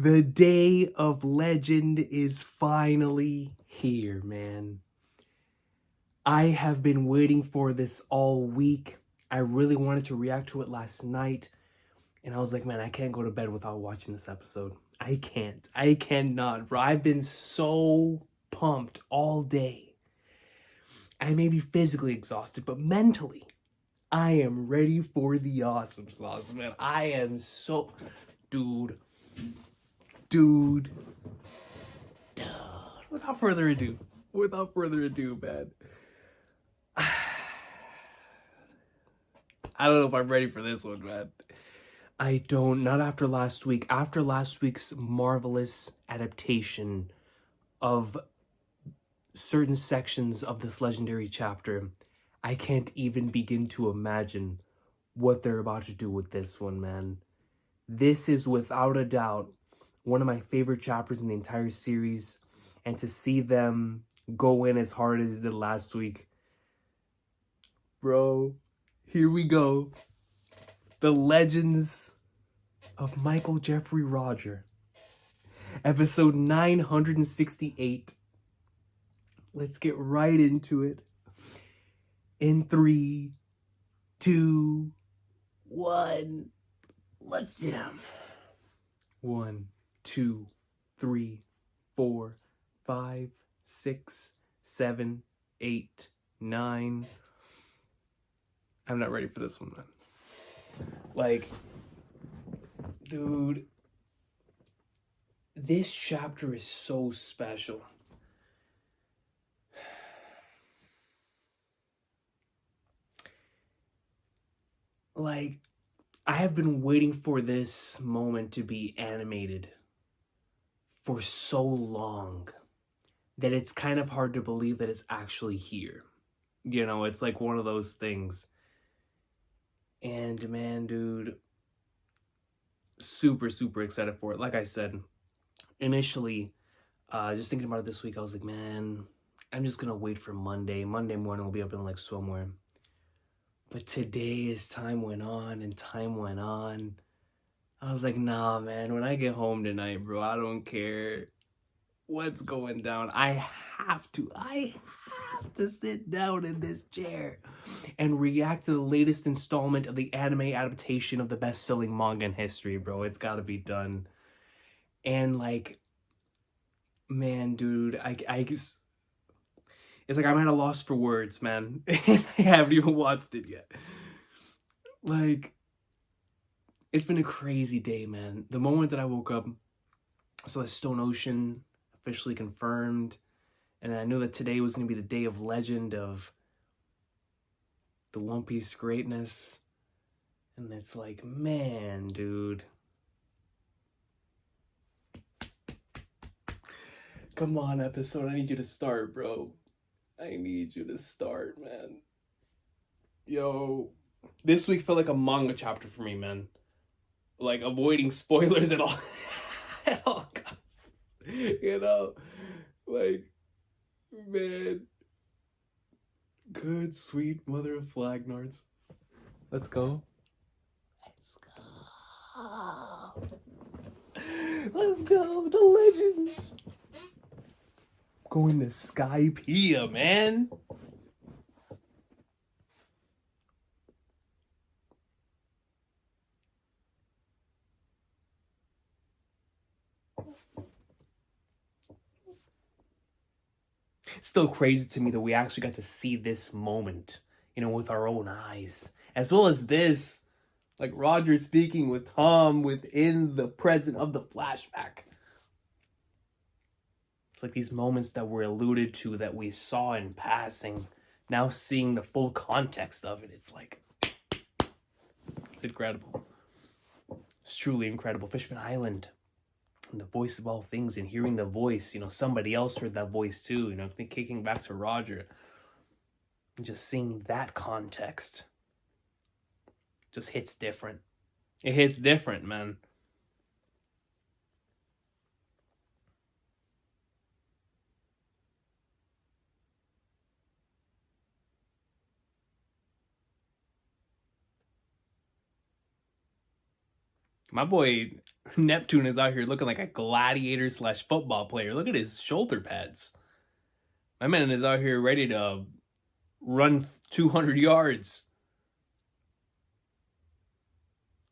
The day of legend is finally here, man. I have been waiting for this all week. I really wanted to react to it last night. And I was like, man, I can't go to bed without watching this episode. I can't. I cannot, bro. I've been so pumped all day. I may be physically exhausted, but mentally, I am ready for the awesome sauce, man. I am so... Dude. Without further ado, man. I don't know if I'm ready for this one, man. I don't, not after last week. After last week's marvelous adaptation of certain sections of this legendary chapter, I can't even begin to imagine what they're about to do with this one, man. This is without a doubt one of my favorite chapters in the entire series, and to see them go in as hard as they did last week, bro, here we go. The Legends of Michael Jeffrey Roger, episode 968. Let's get right into it. In 3, 2, 1, let's jam. 1, 2, 3, 4, 5, 6, 7, 8, 9. I'm not ready for this one, man. Like, dude, this chapter is so special. Like, I have been waiting for this moment to be animated for so long that it's kind of hard to believe that it's actually here. You know, it's like one of those things. And man, dude, super excited for it. Like I said, initially, just thinking about it this week, I was like, man, I'm just gonna wait for Monday. Monday morning we'll be up in like swimwear. But today, as time went on, I was like, nah, man, when I get home tonight, bro, I don't care what's going down. I have to sit down in this chair and react to the latest installment of the anime adaptation of the best-selling manga in history, bro. It's gotta be done. And like, man, dude, I just... It's like I'm at a loss for words, man. And I haven't even watched it yet. Like, it's been a crazy day, man. The moment that I woke up, I saw the Stone Ocean officially confirmed. And I knew that today was going to be the day of legend of the One Piece greatness. And it's like, man, dude. Come on, episode. I need you to start, bro. I need you to start, man. Yo, this week felt like a manga chapter for me, man. Like, avoiding spoilers at all, at all costs. You know? Like, man. Good, sweet mother of Flagnards. Let's go. Let's go. Let's go. The Legends. Going to Skypiea, man. It's still crazy to me that we actually got to see this moment, you know, with our own eyes. As well as this, like Roger speaking with Tom within the present of the flashback. It's like these moments that were alluded to, that we saw in passing, now seeing the full context of it, it's like, it's incredible. It's truly incredible. Fishman Island, and the voice of all things, and hearing the voice, you know, somebody else heard that voice too, you know, kicking back to Roger. And just seeing that context just hits different. It hits different, man. My boy Neptune is out here looking like a gladiator slash football player. Look at his shoulder pads. My man is out here ready to run 200 yards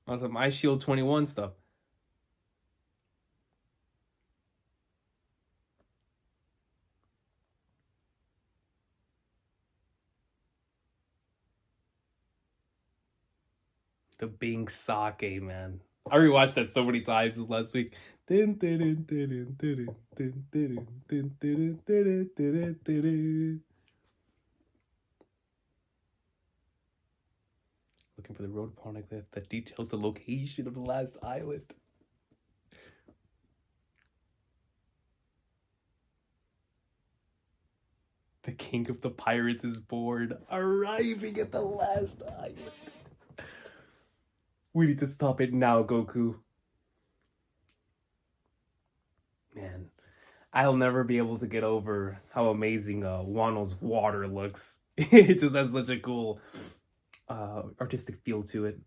on some Ice Shield 21 stuff. The Bing Sake, man. I rewatched that so many times this last week. Looking for the road poneglyph that details the location of the last island. The king of the pirates is bored, arriving at the last island. We need to stop it now, Goku. Man, I'll never be able to get over how amazing Wano's water looks. It just has such a cool artistic feel to it.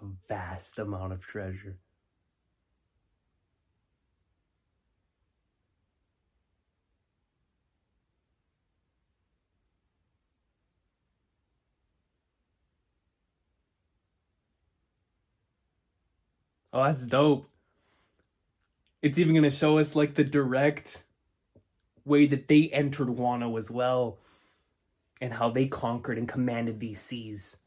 A vast amount of treasure. Oh, that's dope. It's even going to show us like the direct way that they entered Wano as well, and how they conquered and commanded these seas.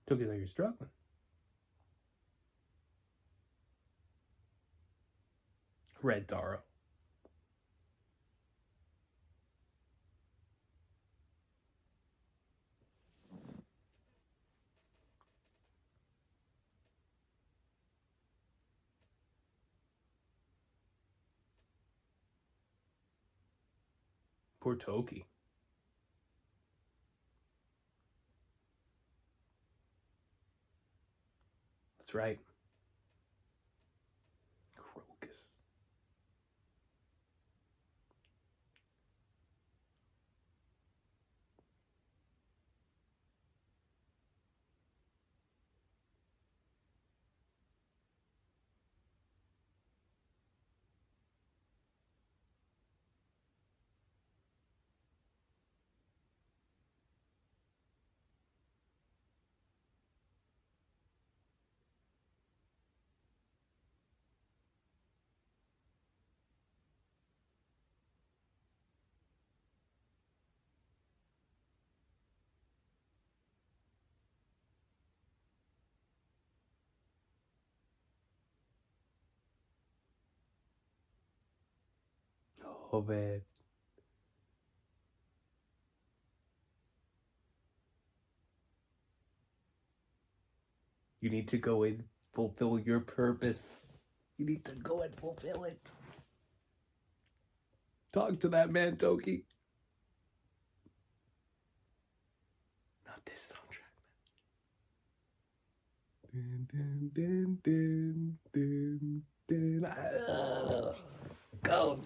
Took it like you're struggling. Red Taro. Poor Toki. That's right. Crocus. Oh, man. You need to go and fulfill your purpose. You need to go and fulfill it. Talk to that man, Toki. Not this soundtrack. Dun, dun, dun, dun, dun, dun. Go.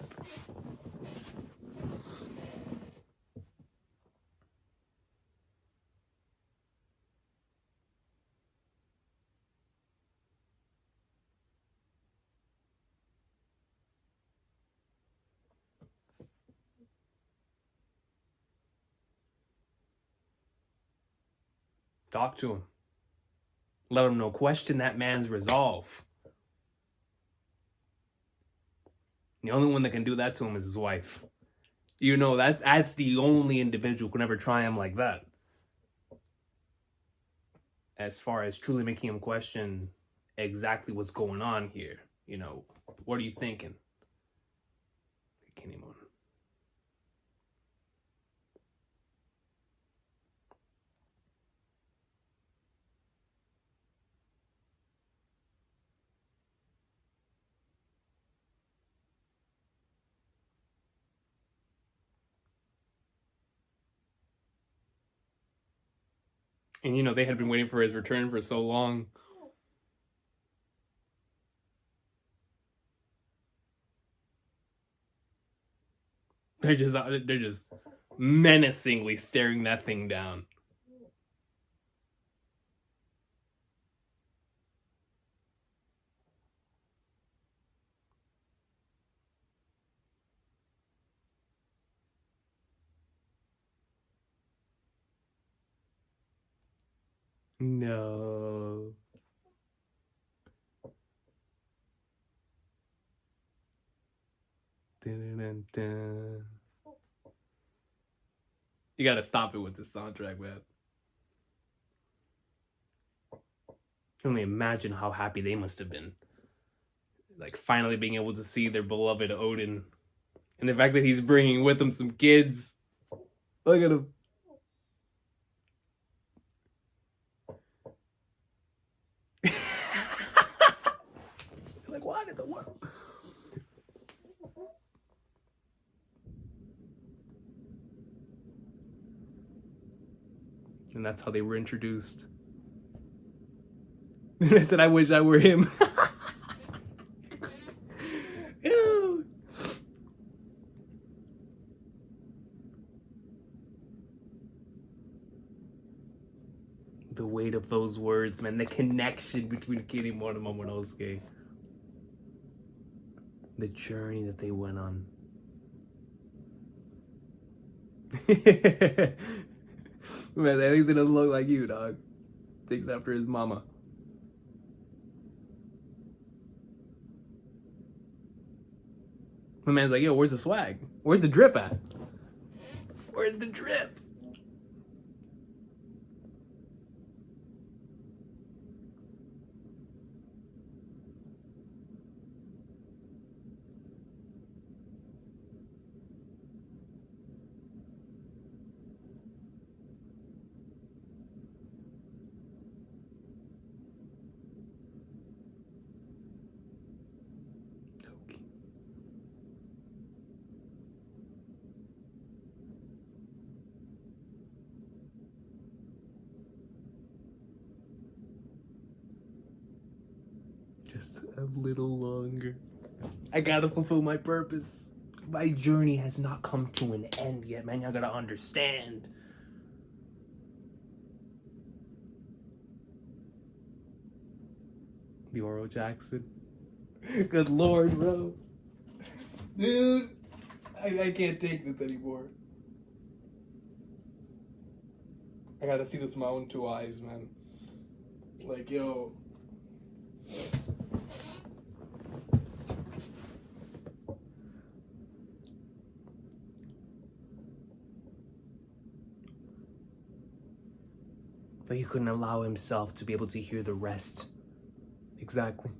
Talk to him. Let him know. Question that man's resolve. The only one that can do that to him is his wife. You know, that's the only individual who can ever try him like that. As far as truly making him question exactly what's going on here. You know, what are you thinking? Kinemon. And, you know, they had been waiting for his return for so long. They're just menacingly staring that thing down. No. Dun-dun-dun-dun. You gotta stop it with this soundtrack, man. I can only imagine how happy they must have been. Like, finally being able to see their beloved Odin. And the fact that he's bringing with him some kids. Look at him. Like, what in the world? And that's how they were introduced. And I said, I wish I were him. Ew. The weight of those words, man. The connection between Kinemon and Momonosuke. The journey that they went on. Man, at least it doesn't look like you, dog. Takes after his mama. My man's like, yo, where's the swag? Where's the drip at? Where's the drip? Just a little longer. I gotta fulfill my purpose. My journey has not come to an end yet, man. Y'all gotta understand. The Oro Jackson. Good lord, bro. Dude, I can't take this anymore. I gotta see this with my own two eyes, man. Like, yo. But he couldn't allow himself to be able to hear the rest. Exactly.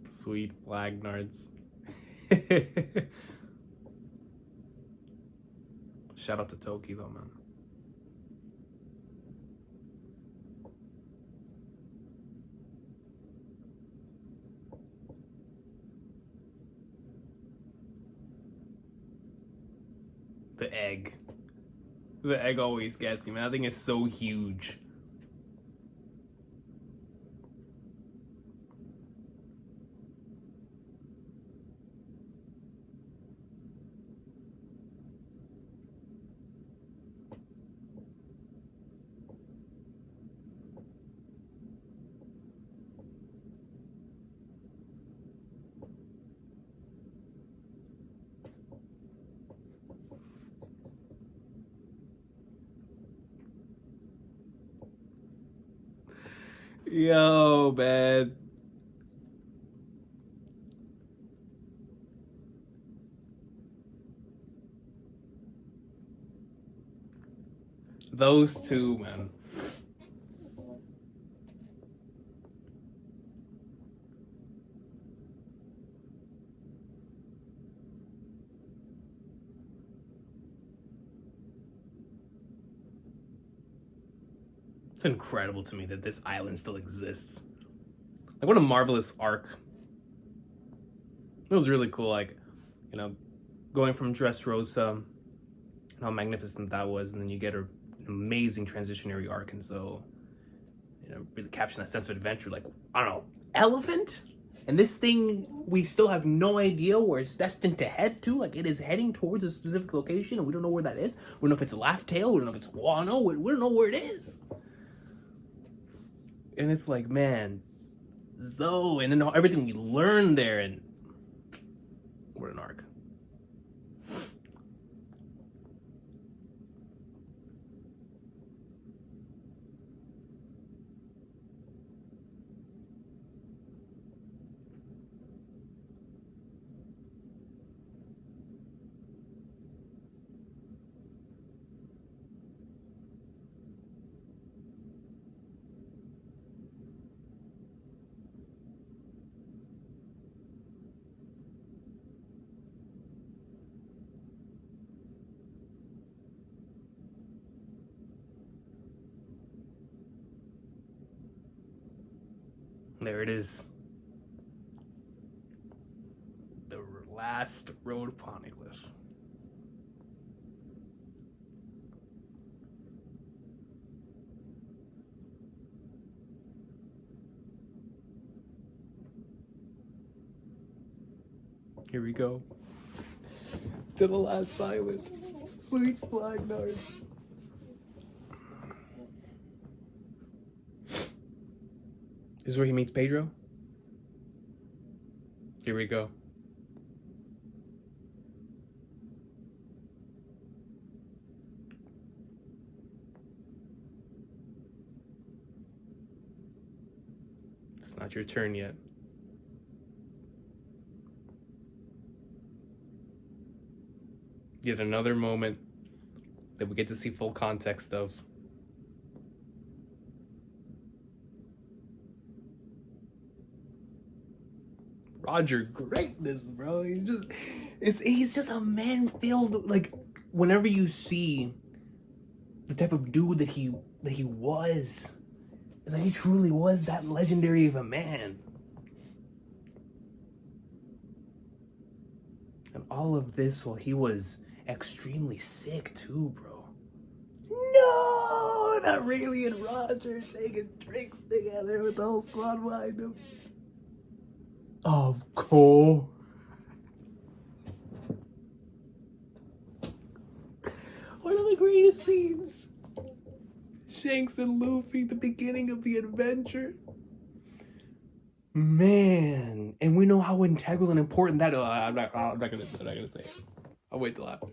Sweet Flagnards. Shout out to Toki though, man. The egg. The egg always gets me, man. That thing is so huge. Yo, man. Those two, man. It's incredible to me that this island still exists. Like, what a marvelous arc. It was really cool, like, you know, going from Dressrosa and how magnificent that was, and then you get an amazing transitionary arc, and so really capturing that sense of adventure. Like, I don't know, elephant, and this thing, we still have no idea where it's destined to head to. Like, it is heading towards a specific location, and we don't know where that is. We don't know if it's a laugh tail. We don't know if it's Wano. We don't know where it is. And it's like, man, Zoe, and then everything we learned there, and what an arc. There it is. The last road poneglyph. Here we go. To the last island. Sweet flag north. This is where he meets Pedro. Here we go. It's not your turn yet. Yet another moment that we get to see full context of. Roger greatness, bro. He's just a man filled, like, whenever you see the type of dude that he was, it's like he truly was that legendary of a man. And all of this while he was extremely sick too, bro. No, not Rayleigh and Roger taking drinks together with the whole squad behind him. Of course. One of the greatest scenes. Shanks and Luffy, the beginning of the adventure. Man, and we know how integral and important that. I'm not gonna say it. I'll wait till after.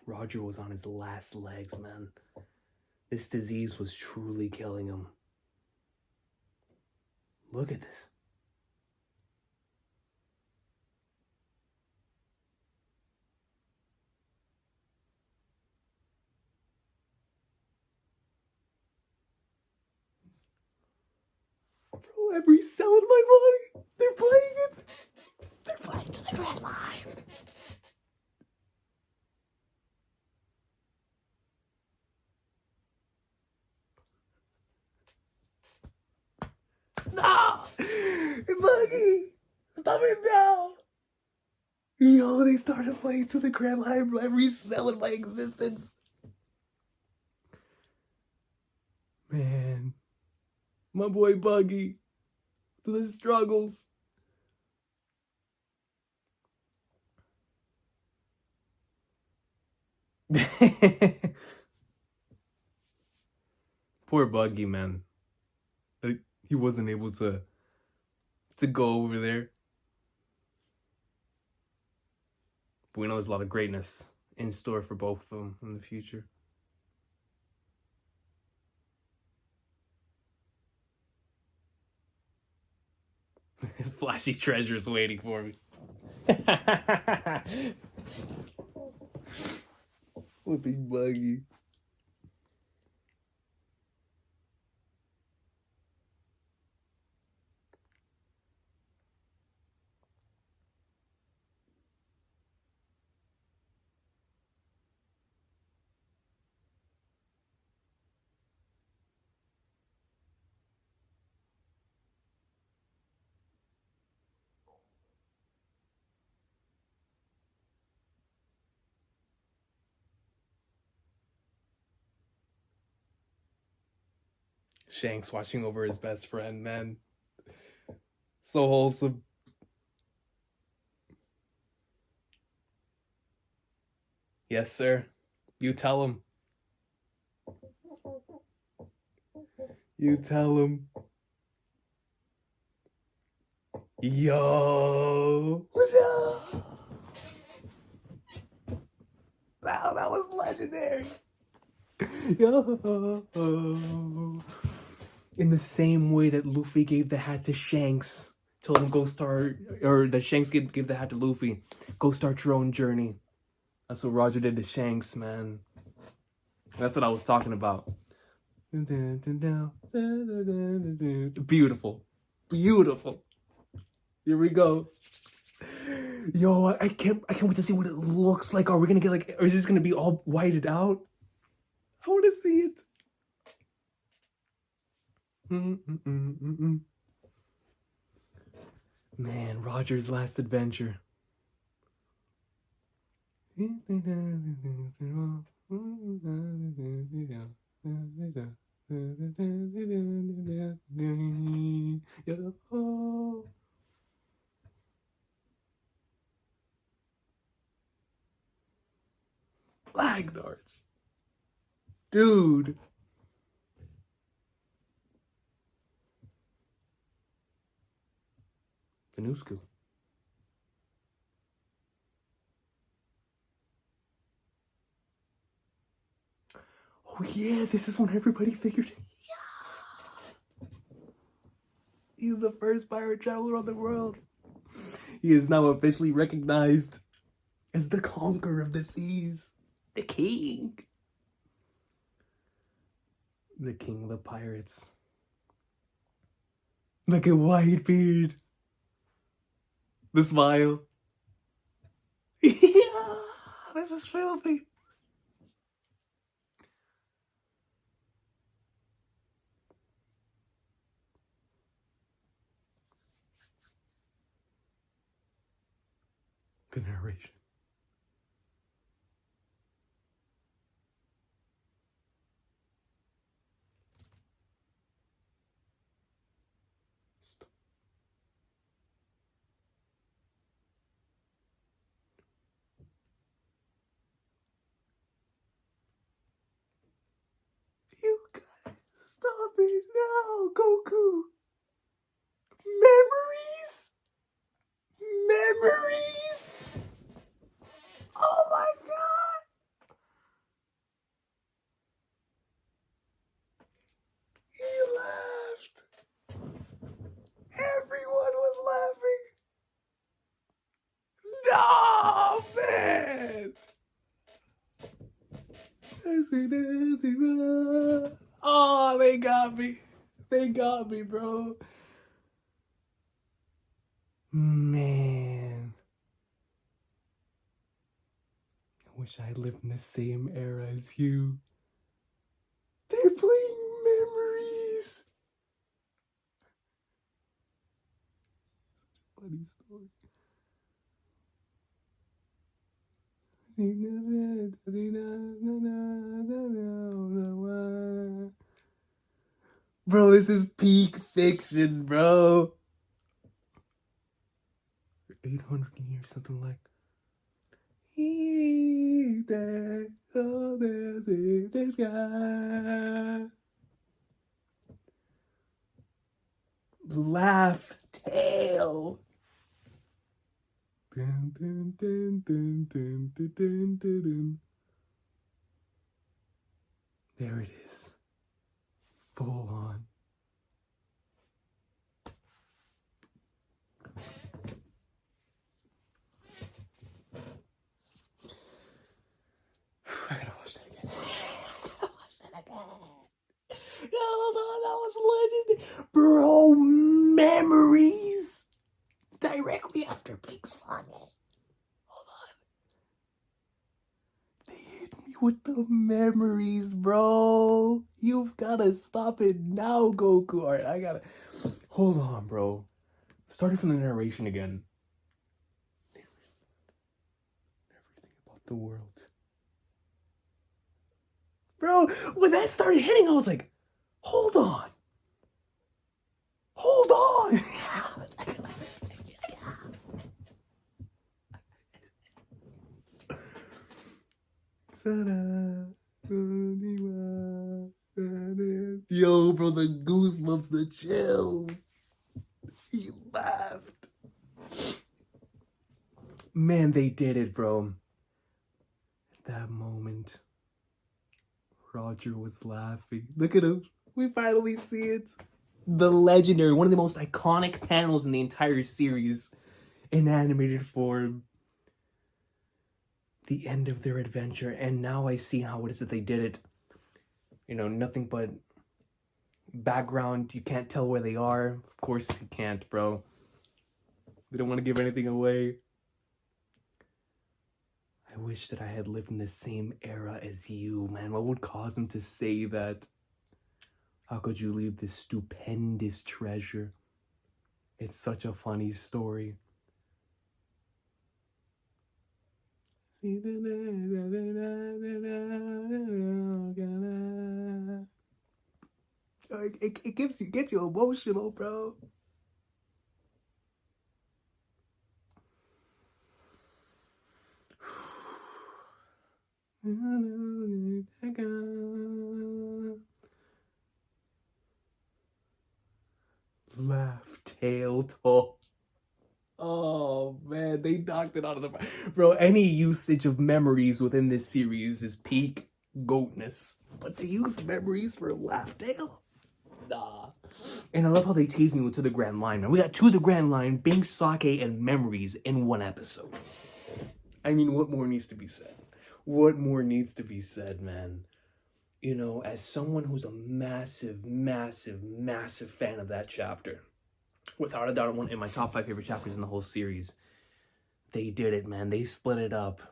Roger was on his last legs, man. This disease was truly killing him. Look at this. Bro, every cell in my body, they're playing it. They're playing to the Grand Line. No! Buggy! Stop it now! Yo, they started playing to the Grand Line, bro. Every cell in my existence. Man. My boy Buggy. To the struggles. Poor Buggy, man. Like, he wasn't able to go over there. But we know there's a lot of greatness in store for both of them in the future. Flashy treasures waiting for me. What big Buggy. Shanks watching over his best friend, man. So wholesome. Yes, sir. You tell him. You tell him. Yo. No. Wow, that was legendary. Yo. In the same way that Luffy gave the hat to Shanks, told him go start, or that Shanks gave the hat to Luffy, go start your own journey. That's what Roger did to Shanks, man. That's what I was talking about. Beautiful. Beautiful. Here we go. Yo, I can't wait to see what it looks like. Are we gonna get like, or is this gonna be all whited out? I wanna see it. Man, Roger's last adventure. Lag darts. Dude. The new school. Oh yeah, this is when everybody figured it. Yeah. He's the first pirate traveler on the world. He is now officially recognized as the conqueror of the seas. The king. The king of the pirates. Look at Whitebeard. The smile. Yeah, this is filthy. The narration. Stop. You guys, stop it now, Goku. Memories? Memories? Oh my god! He laughed. Everyone was laughing. No, man. Oh, they got me. They got me, bro. Man. I wish I lived in the same era as you. They're playing Memories. Such a funny story. Bro, this is peak fiction, bro. 800 years, something like. Laugh tail. Dun, dun, dun, dun, dun, dun, dun, dun, dun. There it is. Full on. I gotta watch that again. Hold on, that was legend. Bro, Memories. Directly after Big Sonic. Hold on. They hit me with the Memories, bro. You've gotta stop it now, Goku. Alright, I gotta. Hold on, bro. Starting from the narration again. Everything about the world. Bro, when that started hitting, I was like, hold on. Yo, bro, the goosebumps, the chills. He laughed. Man, they did it, bro. At that moment, Roger was laughing. Look at him. We finally see it. The legendary, one of the most iconic panels in the entire series in animated form. The end of their adventure. And now I see how it is that they did it. You know, nothing but background. You can't tell where they are. Of course you can't, bro. We don't want to give anything away. I wish that I had lived in the same era as you, man. What would cause him to say that? How could you leave this stupendous treasure? It's such a funny story. It gets you emotional, bro. Laugh, tail, talk. Oh man, they knocked it out of the park. Bro, any usage of memories within this series is peak goatness. But to use memories for Laugh Tale? Nah. And I love how they tease me with To the Grand Line. Now we got To the Grand Line, Bing, Sake, and Memories in one episode. I mean, what more needs to be said? What more needs to be said, man? You know, as someone who's a massive, massive, massive fan of that chapter, without a doubt, one in my top 5 favorite chapters in the whole series, they did it, man. They split it up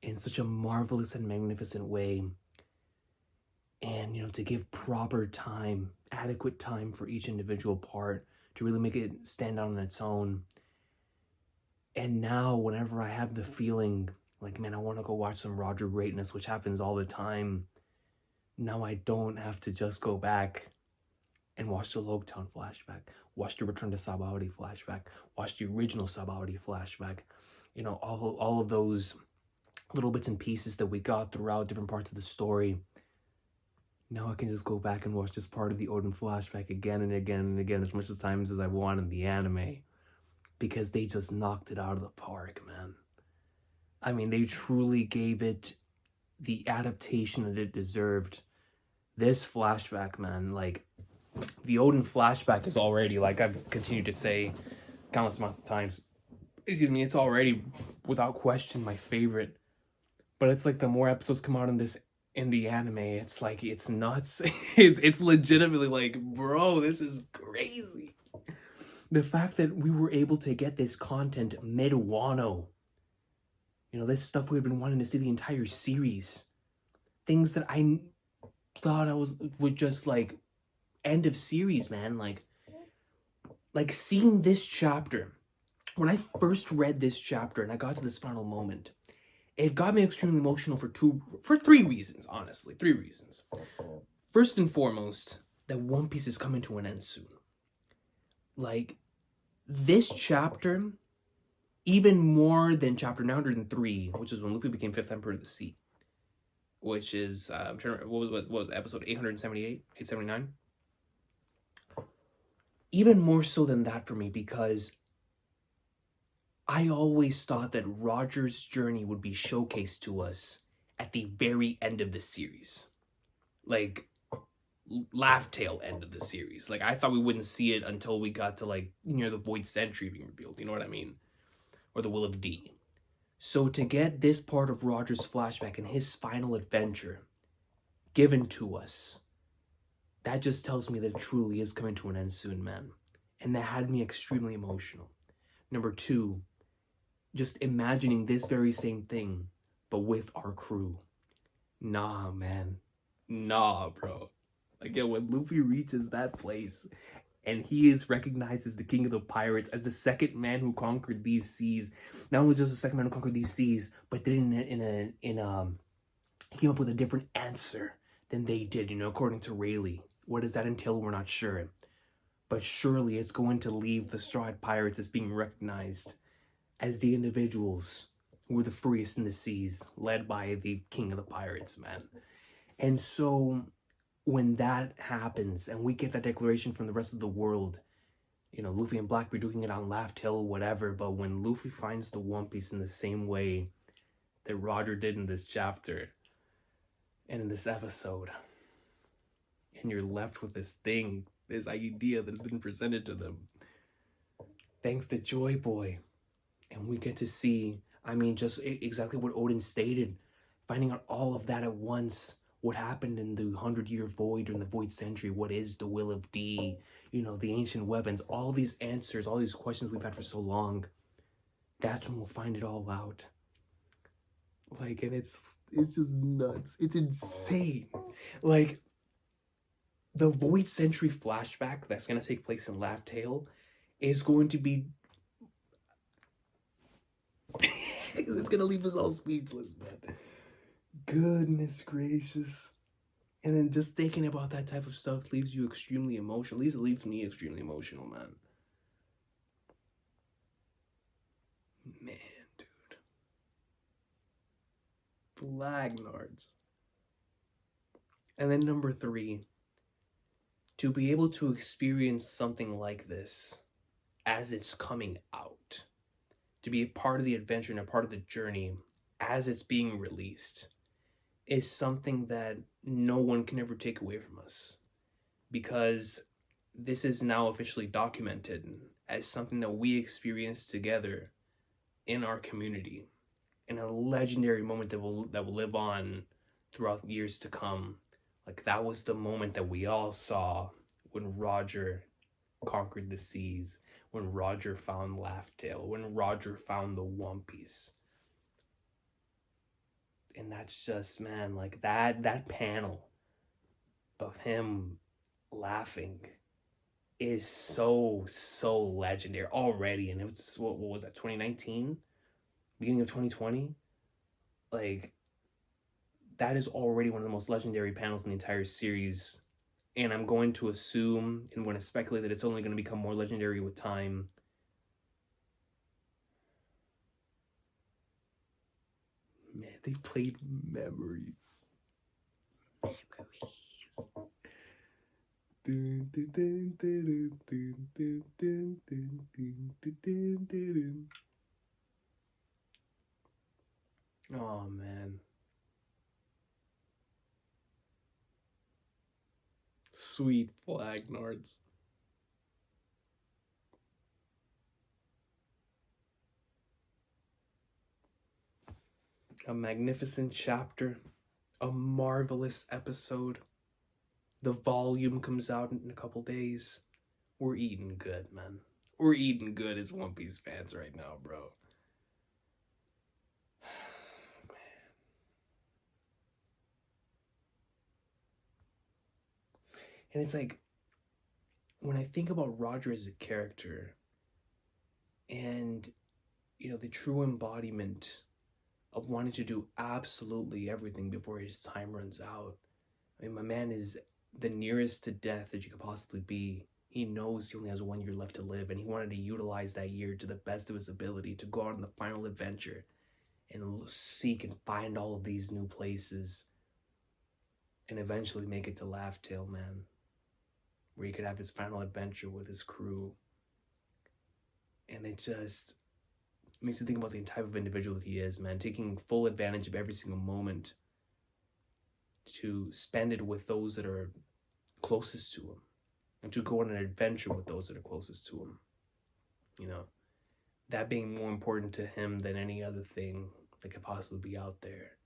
in such a marvelous and magnificent way. And, you know, to give proper time, adequate time for each individual part to really make it stand out on its own. And now, whenever I have the feeling, like, man, I want to go watch some Roger greatness, which happens all the time, now I don't have to just go back and watch the Logtown flashback, watch the Return to Sabaody flashback, watch the original Sabaody flashback. You know, all of those little bits and pieces that we got throughout different parts of the story. Now I can just go back and watch this part of the Odin flashback again and again and again as much times as I want in the anime. Because they just knocked it out of the park, man. I mean, they truly gave it the adaptation that it deserved. This flashback, man, like, the Odin flashback is already, like I've continued to say countless amounts of times, it's already, without question, my favorite. But it's like the more episodes come out in the anime, it's like, it's nuts. It's legitimately like, bro, this is crazy. The fact that we were able to get this content mid-Wano. You know, this stuff we've been wanting to see the entire series. Things that I thought would just, like, end of series, man. Like seeing this chapter. When I first read this chapter and I got to this final moment, it got me extremely emotional for 3 reasons, honestly. 3 reasons. First and foremost, that One Piece is coming to an end soon. Like, this chapter, even more than chapter 903, which is when Luffy became 5th Emperor of the Sea, which is, I'm trying to remember, what was episode 878, 879? Even more so than that for me, because I always thought that Roger's journey would be showcased to us at the very end of the series. Like, Laugh Tale end of the series. Like, I thought we wouldn't see it until we got to, like, near the Void Century being revealed, you know what I mean? Or the Will of D. So to get this part of Roger's flashback and his final adventure given to us, that just tells me that it truly is coming to an end soon, man. And that had me extremely emotional. Number 2, just imagining this very same thing, but with our crew. Nah, man. Nah, bro. Again, when Luffy reaches that place and he is recognized as the king of the pirates, as the second man who conquered these seas, not only just the second man who conquered these seas, but did he came up with a different answer than they did, you know, according to Rayleigh. What does that entail? We're not sure. But surely it's going to leave the Straw Hat Pirates as being recognized as the individuals We're the freest in the seas, led by the king of the pirates, man. And so when that happens and we get that declaration from the rest of the world, you know, Luffy and Blackbeard doing it on Laugh Tale, whatever, but when Luffy finds the One Piece in the same way that Roger did in this chapter and in this episode, and you're left with this thing, this idea that has been presented to them, thanks to Joy Boy, and we get to see, I mean, just exactly what Odin stated, finding out all of that at once, what happened in the 100-year void during the Void Century, what is the Will of D, you know, the ancient weapons, all these answers, all these questions we've had for so long. That's when we'll find it all out. Like, and it's just nuts. It's insane. Like, the Void Century flashback that's going to take place in Laugh Tale is going to be... it's going to leave us all speechless, man. Goodness gracious. And then just thinking about that type of stuff leaves you extremely emotional. At least it leaves me extremely emotional, man. Man, dude. Blagnards. And then number 3. To be able to experience something like this as it's coming out. To be a part of the adventure and a part of the journey as it's being released is something that no one can ever take away from us, because this is now officially documented as something that we experienced together in our community, in a legendary moment that will live on throughout years to come. Like, that was the moment that we all saw when Roger conquered the seas, when Roger found Laugh Tale, when Roger found the One Piece. And that's just, man, like that panel of him laughing is so legendary already. And it's, what was that, 2019? Beginning of 2020? Like, that is already one of the most legendary panels in the entire series. And I'm going to assume and want to speculate that it's only going to become more legendary with time. Man, they played memories. Oh, man. Sweet Blagnards. A magnificent chapter. A marvelous episode. The volume comes out in a couple days. We're eating good, man. We're eating good as One Piece fans right now, bro. And it's like, when I think about Roger as a character and, you know, the true embodiment of wanting to do absolutely everything before his time runs out. I mean, my man is the nearest to death that you could possibly be. He knows he only has 1 year left to live, and he wanted to utilize that year to the best of his ability to go out on the final adventure and seek and find all of these new places and eventually make it to Laugh Tale, man, where he could have his final adventure with his crew. And it just makes you think about the type of individual that he is, man, taking full advantage of every single moment to spend it with those that are closest to him and to go on an adventure with those that are closest to him. You know, that being more important to him than any other thing that could possibly be out there.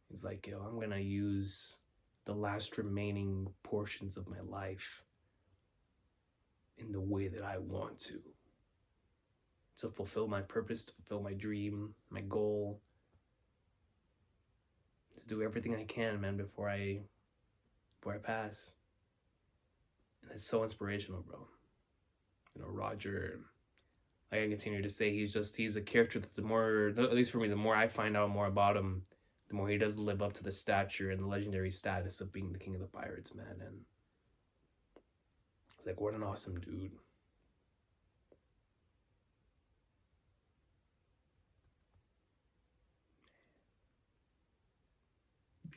He's like, yo, I'm gonna use the last remaining portions of my life in the way that I want to fulfill my purpose, to fulfill my dream, my goal, to do everything I can, man, before I pass. And it's so inspirational, bro. You know, Roger, like I continue to say, he's a character that the more, at least for me, the more I find out more about him, the more he does live up to the stature and the legendary status of being the king of the pirates, man. And it's like, what an awesome dude.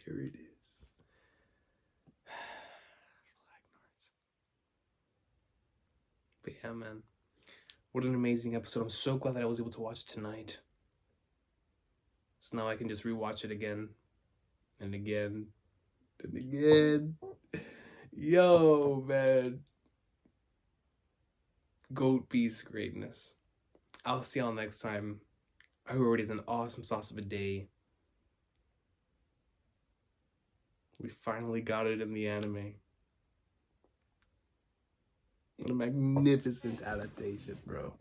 Here it is. But yeah, man. What an amazing episode. I'm so glad that I was able to watch it tonight. So now I can just rewatch it again and again and again. Yo, man. Goat Beast greatness. I'll see y'all next time. I hope it is an awesome sauce of a day. We finally got it in the anime. What a magnificent adaptation, bro.